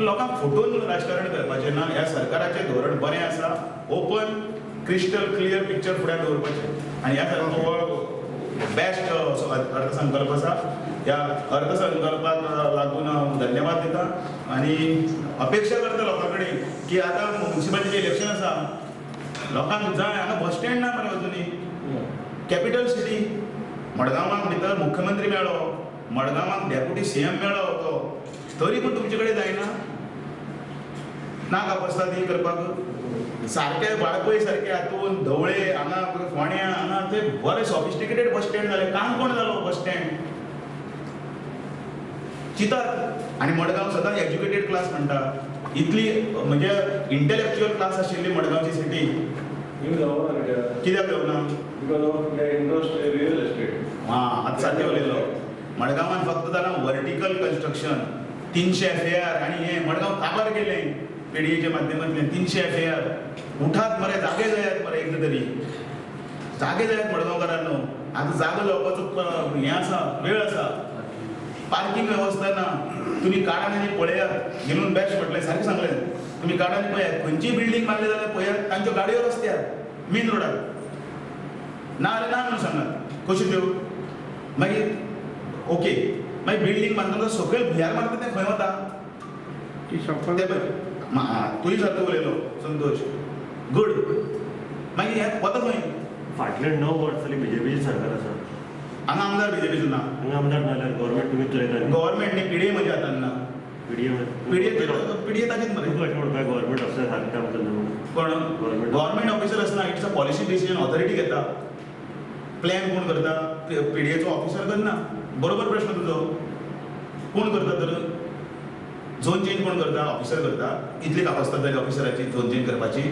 लोकांक फोटोन राजकारण करपाचें ना. ह्या सरकाराचें धोरण बरें आसा. ओपन क्रिस्टल क्लियर पिक्चर फुड्यान दवरपाचें आनी ह्या सारको बेस्ट अर्थसंकल्प आसा. ह्या अर्थसंकल्पाक लागून हांव धन्यवाद दिता आनी अपेक्षा करता लोकां कडेन की आतां म्युनिसिपालिटीचें इलेक्शन आसा. लोकांक जाय हांगा बस स्टँड ना मरे अजुनी. कॅपिटल सिटी मडगांवाक भितर मुख्यमंत्री मेळ्ळो, मडगांवाक डेप्युटी सीएम मेळ्ळो तो, तरी पूण तुमचे कडेन जायना ना कापस्ता ती करपाक. सारके वाळपय सारके हातून धवळे हांगा फोण्या हांगा ते बरे सॉफिस्टिकेटेड बस स्टँड जाले. काणकोण जालो बस स्टँड चितात. आनी मडगांव सदांच एज्युकेटेड क्लास म्हणटा. इतली म्हणजे इंटेलेक्च्युअल क्लास आशिल्ली मडगांवची सिटी कित्याक देवना? आतां सारकें उलयलो. मडगांवान फक्त जालां वर्टिकल कन्स्ट्रक्शन. 300 FAR आनी हें मडगांव काबार केलें पीडीएच्या माध्यमांतल्यान. 300 FAR उठात मरे, जागे जायात मरे. एकदा तरी जागे जायात मडगांवकारांनो. आतां जागो जावपाचो हें आसा, वेळ आसा. पार्किंग वेवस्था ना. तुमी काळांनी पळयात. घेवन बेस्ट म्हटलें, सारकें सांगलें. तुमी काळांनी पळयात, खंयची बिल्डींग बांदली जाल्यार पळयात तांच्यो गाडयो रस्त्यार मेन रोडार ना जाल्यार ना म्हणून सांगात. कश्यो त्यो मागीर ओके. मागीर बिल्डींग बांदतना सकयल भुयार मारता तें खंय वता? तुय सारको उलयलो संतोष. गुड. मागीर हें वता खंय? फाटले 9 वर्स जाली बीजेपीची सरकार आसा. हांगा आमदार बीजेपीचो ना. हांगा आमदार नाल्यार गव्हर्मेंट तुमी चलयता. गव्हर्मेंट न्ही, पीडीए म्हज्या हातान ना. पीडीए ताचीच मरे. गव्हर्मेंट ऑफिसर सारकें काम करना म्हणून. पण गव्हर्मेंट ऑफिसर आसना. It's a policy decision. Authority घेता. प्लॅन कोण करता? पीडीएचो ऑफिसर करना. बरोबर प्रश्न तुजो. कोण करता तर? झोन चेंज कोण करता? ऑफिसर करता. इतली कापासतात जाली ऑफिसराची झोन चेंज करपाची.